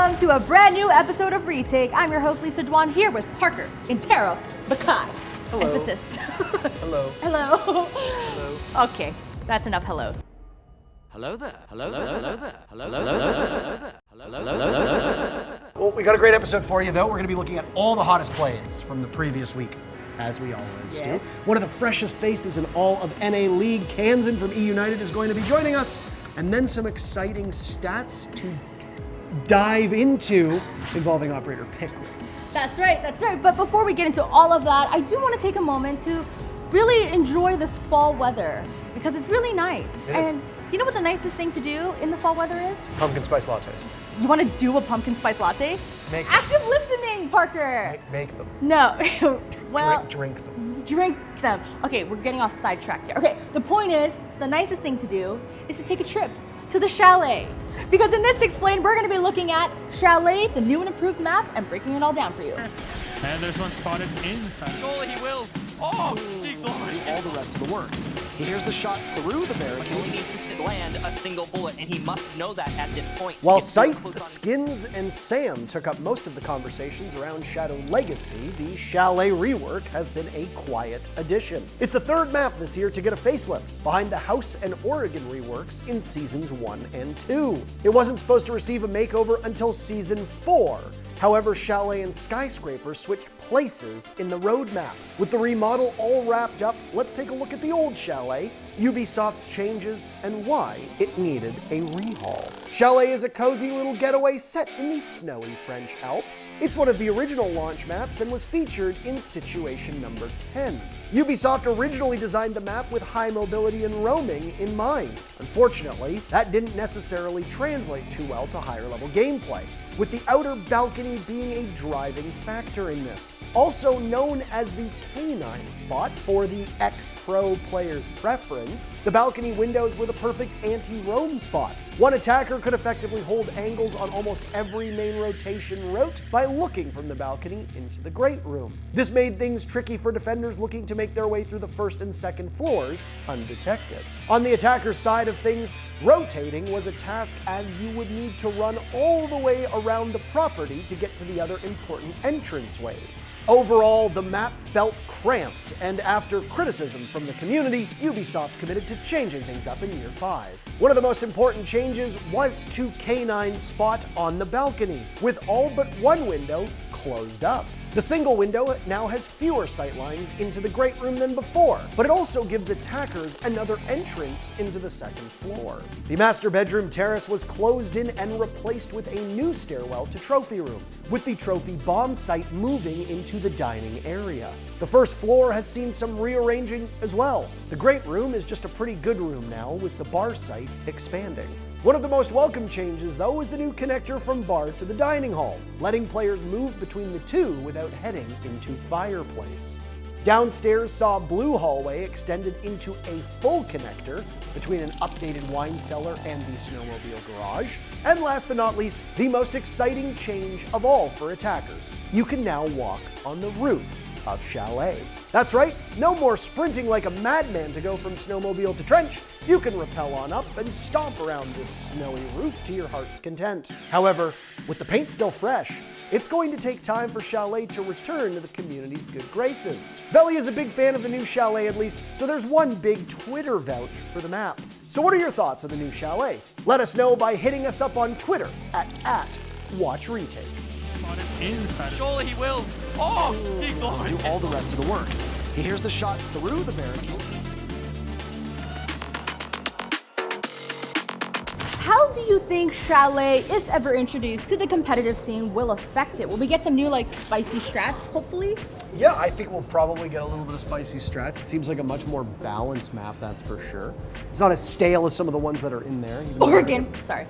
Welcome to a brand new episode of Retake. I'm your host, Lisa Dwan, here with Parker, Intero, Bakai. Hello. Emphasis. Hello. Hello. Hello. Okay, that's enough hellos. Hello there. Hello there. Hello there. Hello there. Hello there. Well, we got a great episode for you, though. We're going to be looking at all the hottest plays from the previous week, as we always do. One of the freshest faces in all of NA League, Kanzen from eUnited, is going to be joining us. And then some exciting stats to dive into involving operator pick rates. That's right. But before we get into all of that, I do want to take a moment to really enjoy this fall weather because it's really nice. And you know what the nicest thing to do in the fall weather is? Pumpkin spice lattes. You want to do a pumpkin spice latte? Make them. Active listening, Parker. Make them. No. Well, drink them. Drink them. Okay, we're getting off sidetracked here. Okay, the point is, the nicest thing to do is to take a trip to the Chalet. Because in this Explained, we're going to be looking at Chalet, the new and improved map, and breaking it all down for you. And there's one spotted inside. Surely he will. Oh, he's already Do all the rest of the work. Here's the shot through the He barricade. needs to land a single bullet, and he must know that at this point. While If he's Sights, close on- Skins, and Sam took up most of the conversations around Shadow Legacy, the Chalet rework has been a quiet addition. It's the third map this year to get a facelift, behind the House and Oregon reworks in Seasons 1 and 2. It wasn't supposed to receive a makeover until Season 4. However, Chalet and Skyscraper switched places in the roadmap. With the remodel all wrapped up, let's take a look at the old Chalet, Ubisoft's changes, and why it needed a rehaul. Chalet is a cozy little getaway set in the snowy French Alps. It's one of the original launch maps and was featured in Situation number 10. Ubisoft originally designed the map with high mobility and roaming in mind. Unfortunately, that didn't necessarily translate too well to higher level gameplay, with the outer balcony being a driving factor in this. Also known as the canine spot for the ex-pro player's preference, the balcony windows were the perfect anti-roam spot. One attacker could effectively hold angles on almost every main rotation route by looking from the balcony into the Great Room. This made things tricky for defenders looking to make their way through the first and second floors undetected. On the attacker's side of things, rotating was a task as you would need to run all the way around the property to get to the other important entranceways. Overall, the map felt cramped, and after criticism from the community, Ubisoft committed to changing things up in Year 5. One of the most important changes was to K9's spot on the balcony, with all but one window closed up. The single window now has fewer sightlines into the Great Room than before, but it also gives attackers another entrance into the second floor. The master bedroom terrace was closed in and replaced with a new stairwell to Trophy Room, with the trophy bomb site moving into the dining area. The first floor has seen some rearranging as well. The Great Room is just a pretty good room now, with the bar site expanding. One of the most welcome changes, though, is the new connector from bar to the dining hall, letting players move between the two without heading into Fireplace. Downstairs saw a blue hallway extended into a full connector between an updated wine cellar and the snowmobile garage. And last but not least, the most exciting change of all for attackers. You can now walk on the roof of Chalet. That's right, no more sprinting like a madman to go from snowmobile to trench. You can rappel on up and stomp around this snowy roof to your heart's content. However, with the paint still fresh, it's going to take time for Chalet to return to the community's good graces. Veli is a big fan of the new Chalet at least, so there's one big Twitter vouch for the map. So what are your thoughts on the new Chalet? Let us know by hitting us up on Twitter at WatchRetake. Spotted inside. Surely he will. Oh, he's already Do all the rest of the work. Here's the shot through the barricade. How do you think Chalet, if ever introduced to the competitive scene, will affect it? Will we get some new, spicy strats, hopefully? Yeah, I think we'll probably get a little bit of spicy strats. It seems like a much more balanced map, that's for sure. It's not as stale as some of the ones that are in there. Oregon. Sorry.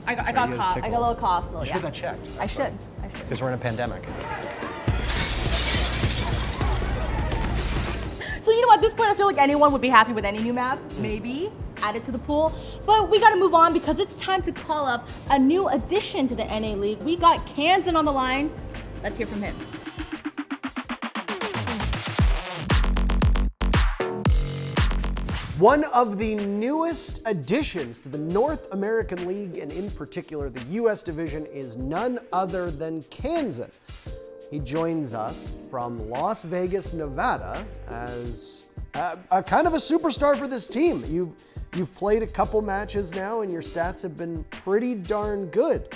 I got you had a cough. I tickle. got a little cough. You should have that checked. I should. Because we're in a pandemic. So you know, at this point, I feel like anyone would be happy with any new map. Maybe add it to the pool. But we got to move on because it's time to call up a new addition to the NA League. We got Kanzen on the line. Let's hear from him. One of the newest additions to the North American League, and in particular the US division, is none other than Kanzen. He joins us from Las Vegas, Nevada, as a kind of a superstar for this team. You've played a couple matches now, and your stats have been pretty darn good.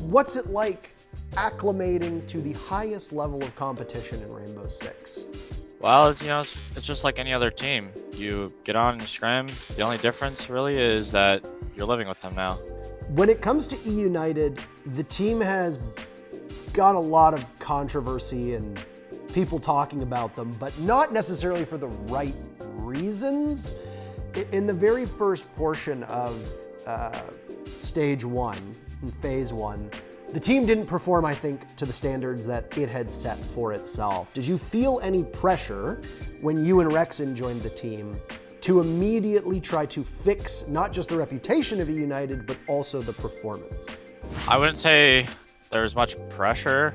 What's it like acclimating to the highest level of competition in Rainbow Six? Well, it's just like any other team. You get on and scrim. The only difference really is that you're living with them now. When it comes to eUnited, the team has got a lot of controversy and people talking about them, but not necessarily for the right reasons. In the very first portion of stage one, in phase one, the team didn't perform, I think, to the standards that it had set for itself. Did you feel any pressure when you and Rexon joined the team to immediately try to fix not just the reputation of eUnited, but also the performance? I wouldn't say there was much pressure,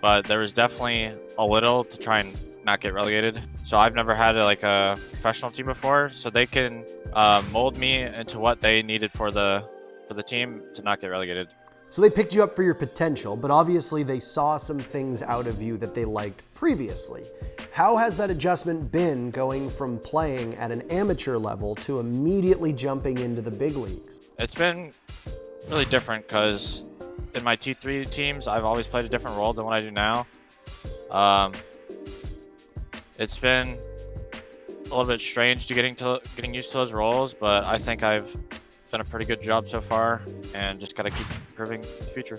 but there was definitely a little to try and not get relegated. So I've never had a professional team before, so they can mold me into what they needed for the team to not get relegated. So they picked you up for your potential, but obviously they saw some things out of you that they liked previously. How has that adjustment been going from playing at an amateur level to immediately jumping into the big leagues? It's been really different because in my T3 teams, I've always played a different role than what I do now. It's been a little bit strange to getting used to those roles, but I think I've done a pretty good job so far and just gotta keep improving in the future.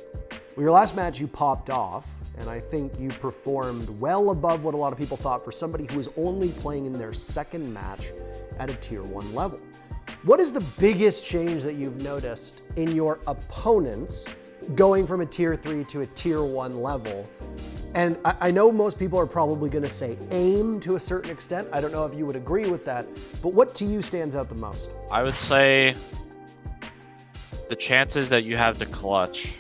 Well, your last match you popped off, and I think you performed well above what a lot of people thought for somebody who was only playing in their second match at a tier 1 level. What is the biggest change that you've noticed in your opponents going from a tier 3 to a tier 1 level? And I know most people are probably gonna say aim to a certain extent. I don't know if you would agree with that, but what to you stands out the most? I would say the chances that you have to clutch.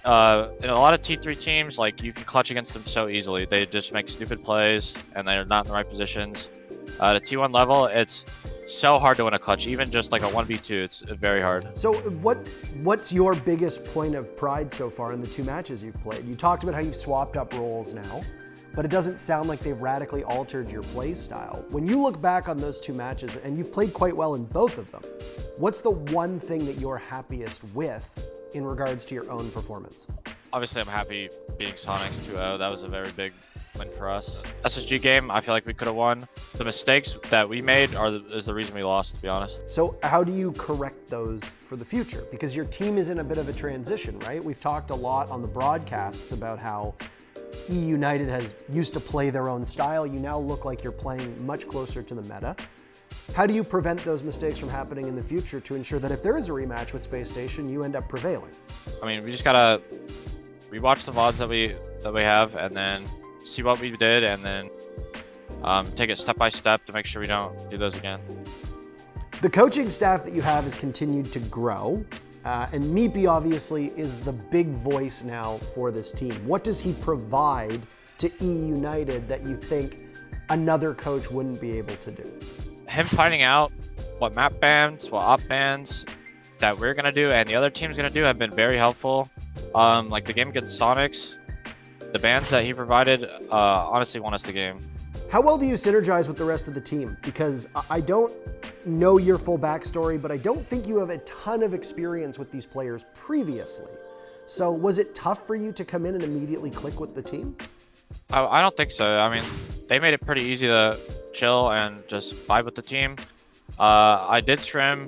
In a lot of T3 teams, you can clutch against them so easily. They just make stupid plays and they're not in the right positions. At a T1 level, it's so hard to win a clutch, even just like a 1v2, it's very hard. So what's your biggest point of pride so far in the 2 matches you've played? You talked about how you've swapped up roles now, but it doesn't sound like they've radically altered your play style. When you look back on those 2 matches, and you've played quite well in both of them, what's the one thing that you're happiest with in regards to your own performance? Obviously, I'm happy beating Sonics 2-0. That was a very big win for us. SSG game, I feel like we could have won. The mistakes that we made is the reason we lost, to be honest. So how do you correct those for the future? Because your team is in a bit of a transition, right? We've talked a lot on the broadcasts about how eUnited has used to play their own style. You now look like you're playing much closer to the meta. How do you prevent those mistakes from happening in the future to ensure that if there is a rematch with Space Station, you end up prevailing? I mean, we just gotta rewatch the VODs that we have and then see what we did and then take it step by step to make sure we don't do those again. The coaching staff that you have has continued to grow, and Meepy obviously is the big voice now for this team. What does he provide to eUnited that you think another coach wouldn't be able to do? Him finding out what map bans, what op bans that we're gonna do and the other team's gonna do have been very helpful. Like the game against Sonics, the bans that he provided honestly won us the game. How well do you synergize with the rest of the team? Because I don't know your full backstory, but I don't think you have a ton of experience with these players previously. So was it tough for you to come in and immediately click with the team? I don't think so. I mean, they made it pretty easy to chill and just vibe with the team. I did scrim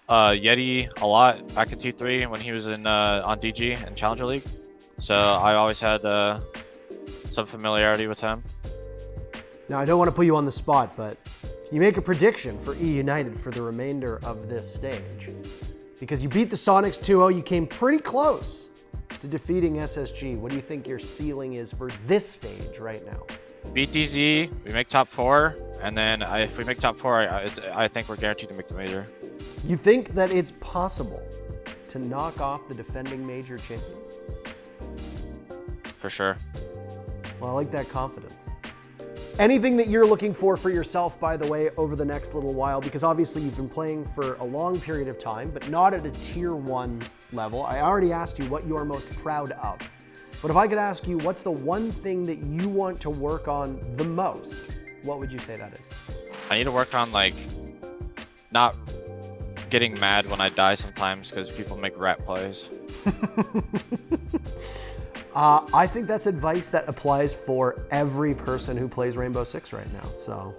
Yeti a lot back in T3 when he was in on DG and Challenger League. So I always had some familiarity with him. Now, I don't want to put you on the spot, but can you make a prediction for eUnited for the remainder of this stage? Because you beat the Sonics 2-0, you came pretty close to defeating SSG. What do you think your ceiling is for this stage right now? Beat DZ, we make top 4, and then if we make top 4, I think we're guaranteed to make the major. You think that it's possible to knock off the defending major champions? For sure. Well, I like that confidence. Anything that you're looking for yourself, by the way, over the next little while, because obviously you've been playing for a long period of time, but not at a tier 1 level. I already asked you what you are most proud of. But if I could ask you, what's the one thing that you want to work on the most? What would you say that is? I need to work on, like, not getting mad when I die sometimes because people make rat plays. I think that's advice that applies for every person who plays Rainbow Six right now. So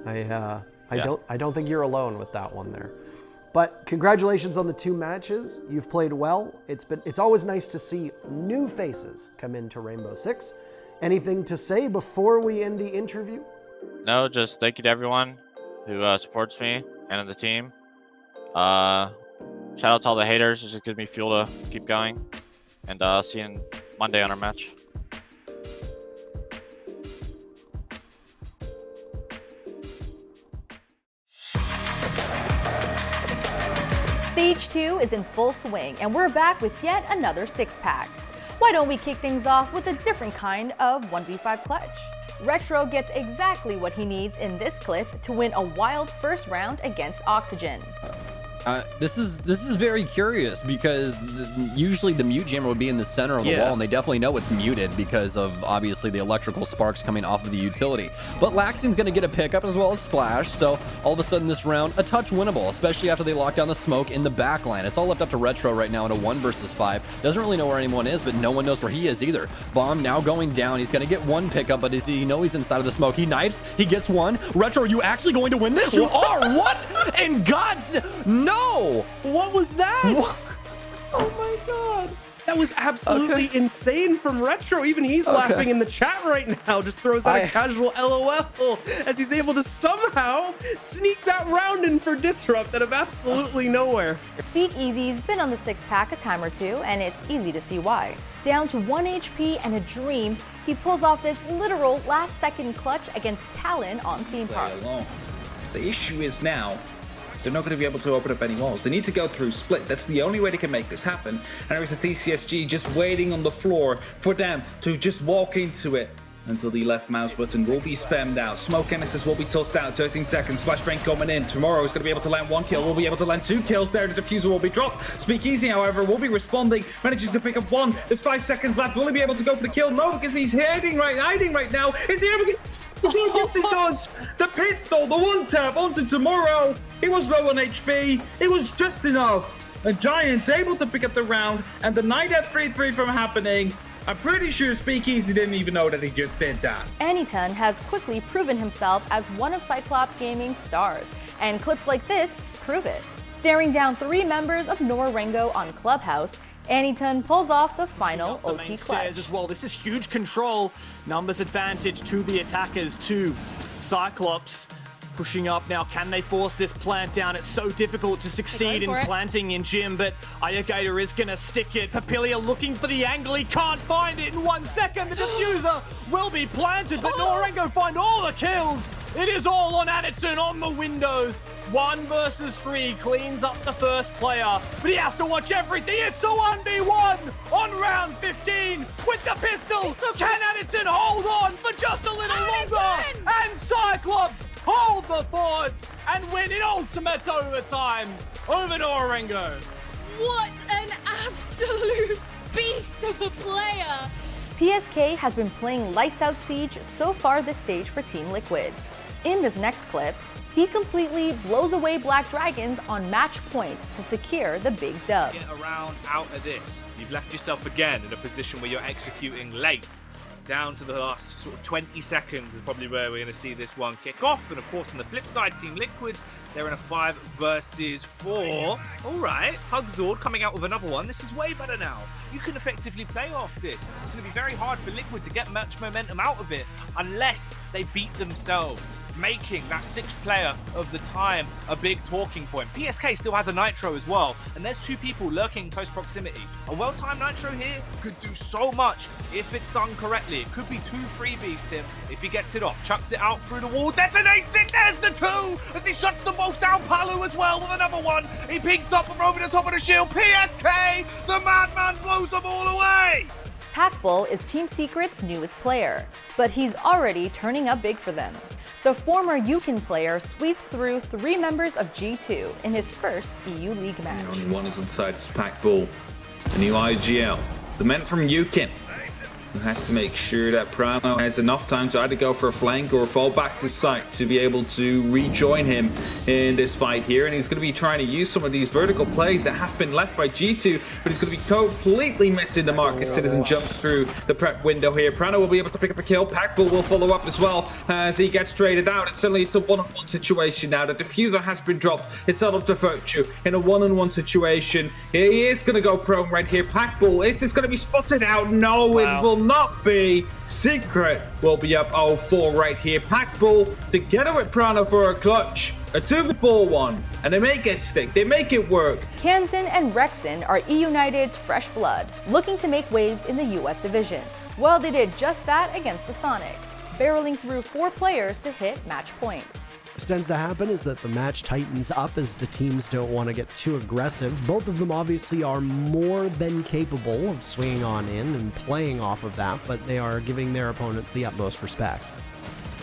I don't think you're alone with that one there. But congratulations on the 2 matches. You've played well. It's always nice to see new faces come into Rainbow Six. Anything to say before we end the interview? No, just thank you to everyone who supports me and the team. Shout out to all the haters. It just gives me fuel to keep going. And see you on Monday on our match. Stage 2 is in full swing, and we're back with yet another 6-pack. Why don't we kick things off with a different kind of 1v5 clutch? Retro gets exactly what he needs in this clip to win a wild first round against Oxygen. This is very curious because usually the mute jammer would be in the center of the wall, and they definitely know it's muted because of obviously the electrical sparks coming off of the utility. But Laxion's going to get a pickup as well as Slash, so all of a sudden this round, a touch winnable, especially after they lock down the smoke in the backline. It's all left up to Retro right now in a 1 versus 5. Doesn't really know where anyone is, but no one knows where he is either. Bomb now going down. He's going to get 1 pickup, but you know he's inside of the smoke. He knifes. He gets 1. Retro, are you actually going to win this? You are! What? In God's... No! What was that? What? Oh my god. That was absolutely insane from Retro. Even he's laughing in the chat right now. Just throws out a casual LOL as he's able to somehow sneak that round in for Disrupt out of absolutely nowhere. Speakeasy's been on the 6-pack a time or two, and it's easy to see why. Down to 1 HP and a dream, he pulls off this literal last-second clutch against Talon on Theme Park. The issue is now, they're not going to be able to open up any walls. They need to go through split. That's the only way they can make this happen. And there is a TCSG just waiting on the floor for them to just walk into it until the left mouse button will be spammed out. Smoke Genesis will be tossed out. 13 seconds. Flashbang coming in. Tomorrow is going to be able to land 1 kill. Will be able to land 2 kills there. The diffuser will be dropped. Speakeasy, however, will be responding. Manages to pick up 1. There's 5 seconds left. Will he be able to go for the kill? No, because he's hiding right now. Is he able to... Yes, he does. The pistol, the 1-tap onto Tomorrow. He was low on HP. It was just enough. And Giant's able to pick up the round and deny that 3-3 from happening. I'm pretty sure Speakeasy didn't even know that he just did that. Anyton has quickly proven himself as one of Cyclops Gaming's stars, and clips like this prove it. Staring down 3 members of Norengo on Clubhouse, Anyton pulls off the final OT clutch. As well. This is huge control. Numbers advantage to the attackers, to Cyclops. Pushing up now. Can they force this plant down? It's so difficult to succeed in planting in Jim, but Ayagator is going to stick it. Papilia looking for the angle. He can't find it in 1 second. The diffuser will be planted, but Norengo find all the kills. It is all on Addison on the windows. 1 versus 3 cleans up the first player, but he has to watch everything. It's a 1v1 on round 15 with the pistols. Can Addison hold on for just a little longer? And Cyclops hold the forts and win in ultimate overtime over Norengo. What an absolute beast of a player! PSK has been playing Lights Out Siege so far this stage for Team Liquid. In this next clip, he completely blows away Black Dragons on match point to secure the big dub. Get around out of this. You've left yourself again in a position where you're executing late. Down to the last sort of 20 seconds is probably where we're going to see this one kick off. And of course, on the flip side, Team Liquid, they're in a 5 versus 4. All right, Hugzord coming out with another one. This is way better now. You can effectively play off this. This is going to be very hard for Liquid to get much momentum out of it unless they beat themselves, making that 6th player of the time a big talking point. PSK still has a Nitro as well, and there's 2 people lurking in close proximity. A well-timed Nitro here could do so much if it's done correctly. It could be 2 freebies to him if he gets it off. Chucks it out through the wall, detonates it, there's the 2! As he shuts them both down, Palu as well with another one. He peeks up from over the top of the shield. PSK, the madman blows them all away! Packbull is Team Secret's newest player, but he's already turning up big for them. The former Yukon player sweeps through 3 members of G2 in his first EU League match. Only one is inside, it's Packbull, the new IGL. The men from Yukon, who has to make sure that Prano has enough time to either go for a flank or fall back to site to be able to rejoin him in this fight here. And he's going to be trying to use some of these vertical plays that have been left by G2, but he's going to be completely missing the mark as Citizen jumps through the prep window here. Prano will be able to pick up a kill. Packbull will follow up as well as he gets traded out. And suddenly it's a one-on-one situation now. The diffuser has been dropped. It's all up to Virtue in a one-on-one situation. He is going to go prone right here. Packbull, is this going to be spotted out? No, it will not be. Secret will be up 0-4 right here. Packbull together with Prano for a clutch. A 2-4-1, and they make it stick. They make it work. Kanzen and Rexen are eUnited's fresh blood, looking to make waves in the US division. Well, they did just that against the Sonics, barreling through 4 players to hit match point. What tends to happen is that the match tightens up as the teams don't want to get too aggressive. Both of them obviously are more than capable of swinging on in and playing off of that, but they are giving their opponents the utmost respect.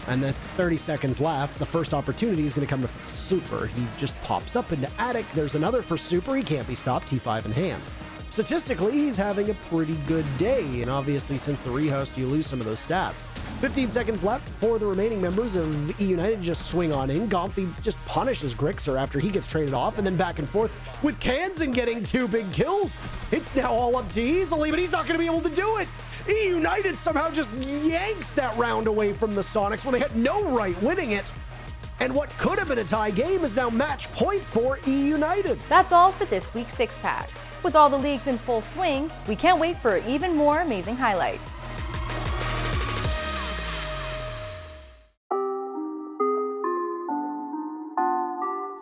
And the 30 seconds left, the first opportunity is going to come to Super. He just pops up into Attic. There's another for Super. He can't be stopped. T5 in hand. Statistically, he's having a pretty good day, and obviously since the rehost, you lose some of those stats. 15 seconds left for the remaining members of eUnited just swing on in. Gomphy just punishes Grixer after he gets traded off, and then back and forth with Kanzen getting 2 big kills. It's now all up to Easily, but he's not going to be able to do it. eUnited somehow just yanks that round away from the Sonics when they had no right winning it. And what could have been a tie game is now match point for eUnited. That's all for this week's 6-pack. With all the leagues in full swing, we can't wait for even more amazing highlights.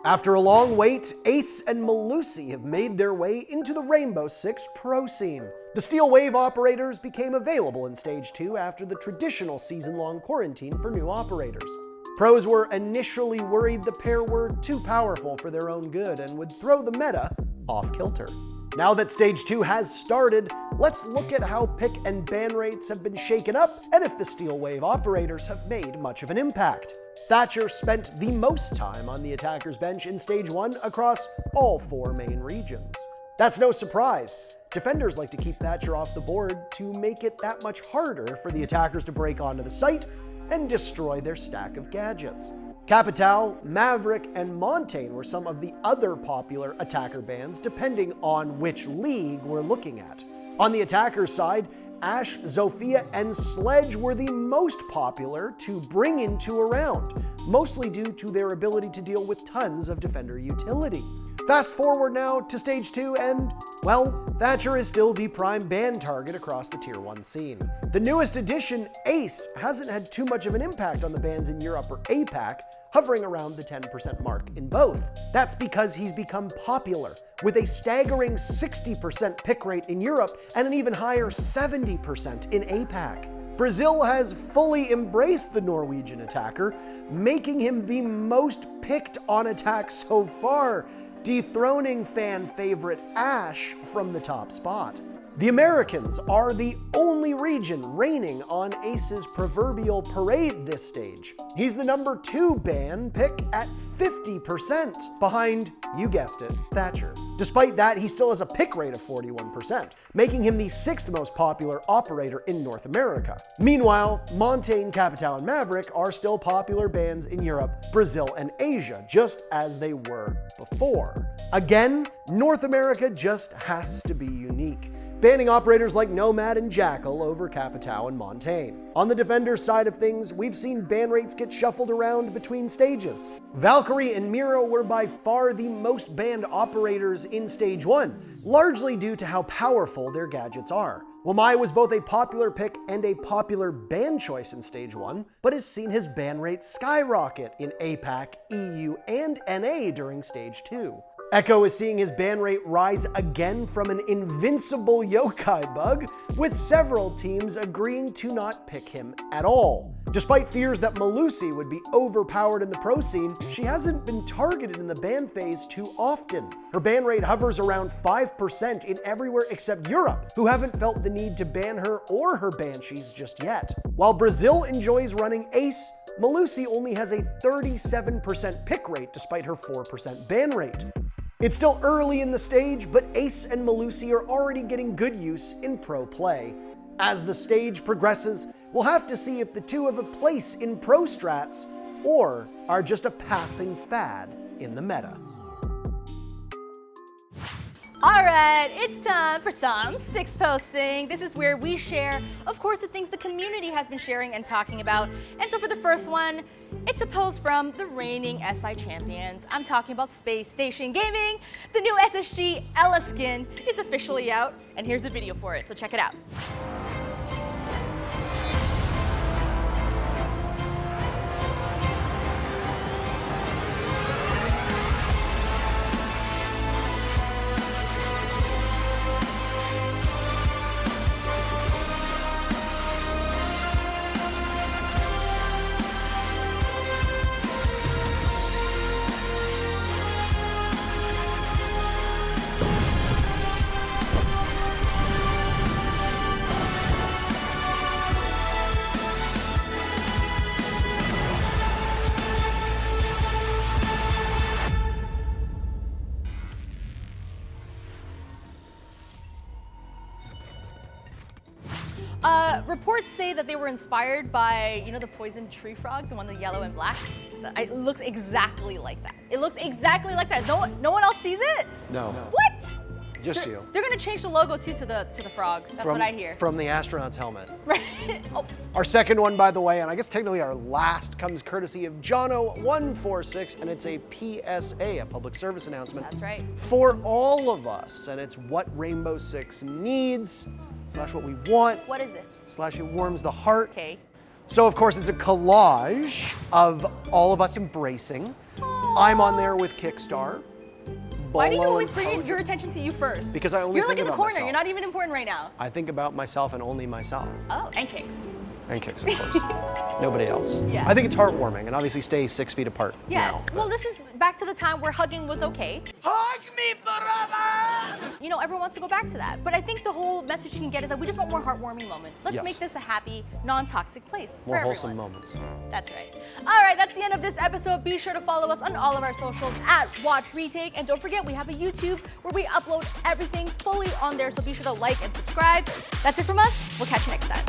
After a long wait, Ace and Malusi have made their way into the Rainbow Six pro scene. The Steel Wave operators became available in Stage 2 after the traditional season-long quarantine for new operators. Pros were initially worried the pair were too powerful for their own good and would throw the meta off kilter. Now that Stage 2 has started, let's look at how pick and ban rates have been shaken up and if the Steel Wave operators have made much of an impact. Thatcher spent the most time on the attacker's bench in Stage 1 across all 4 main regions. That's no surprise. Defenders like to keep Thatcher off the board to make it that much harder for the attackers to break onto the site and destroy their stack of gadgets. Capitao, Maverick, and Montaigne were some of the other popular attacker bans depending on which league we're looking at. On the attacker's side, Ashe, Zofia, and Sledge were the most popular to bring into a round, mostly due to their ability to deal with tons of defender utility. Fast forward now to Stage 2 and, well, Thatcher is still the prime ban target across the Tier 1 scene. The newest addition, Ace, hasn't had too much of an impact on the bans in Europe or APAC, hovering around the 10% mark in both. That's because he's become popular, with a staggering 60% pick rate in Europe and an even higher 70% in APAC. Brazil has fully embraced the Norwegian attacker, making him the most picked on attack so far, dethroning fan favorite Ashe from the top spot. The Americans are the only region reigning on Ace's proverbial parade this stage. He's the number 2 ban pick at 50%, behind, you guessed it, Thatcher. Despite that, he still has a pick rate of 41%, making him the 6th most popular operator in North America. Meanwhile, Montaigne, Capitao, and Maverick are still popular bans in Europe, Brazil, and Asia, just as they were before. Again, North America just has to be unique, banning operators like Nomad and Jackal over Capitao and Montaigne. On the defender's side of things, we've seen ban rates get shuffled around between stages. Valkyrie and Miro were by far the most banned operators in Stage 1, largely due to how powerful their gadgets are. Wamai was both a popular pick and a popular ban choice in Stage 1, but has seen his ban rate skyrocket in APAC, EU, and NA during Stage 2. Echo is seeing his ban rate rise again from an invincible yokai bug, with several teams agreeing to not pick him at all. Despite fears that Melusi would be overpowered in the pro scene, she hasn't been targeted in the ban phase too often. Her ban rate hovers around 5% in everywhere except Europe, who haven't felt the need to ban her or her banshees just yet. While Brazil enjoys running ace, Melusi only has a 37% pick rate despite her 4% ban rate. It's still early in the stage, but Ace and Melusi are already getting good use in pro play. As the stage progresses, we'll have to see if the two have a place in pro strats or are just a passing fad in the meta. All right, it's time for some Six Posting. This is where we share, of course, the things the community has been sharing and talking about. And so for the first one, it's a post from the reigning SI champions. I'm talking about Space Station Gaming. The new SSG Ella skin is officially out, and here's a video for it, so check it out. Reports say that they were inspired by, you know, the poison tree frog, the one with yellow and black. It looks exactly like that. It looks exactly like that. No one else sees it? No. What? Just you. They're gonna change the logo too to the frog. That's what I hear. From the astronaut's helmet. Right. Oh. Our second one, by the way, and I guess technically our last, comes courtesy of Jono146, and it's a PSA, a public service announcement. That's right. For all of us, and it's what Rainbow Six needs, / what we want. What is it? / it warms the heart. Okay. So of course it's a collage of all of us embracing. I'm on there with Kickstar. Why do you Bolo always and bring Pojo. your attention to you first? Because I only You're like think in the about corner. myself. You're not even important right now. I think about myself and only myself. Oh, and kicks. And kicks, of course. Nobody else. Yeah. I think it's heartwarming, and obviously stay 6 feet apart. Yes. now, Well, this is back to the time where hugging was okay. Hug me, brother! You know, everyone wants to go back to that. But I think the whole message you can get is that we just want more heartwarming moments. Let's Yes. make this a happy, non-toxic place More for wholesome everyone. moments. That's right. All right, that's the end of this episode. Be sure to follow us on all of our socials at Watch Retake. And don't forget, we have a YouTube where we upload everything fully on there. So be sure to like and subscribe. That's it from us. We'll catch you next time.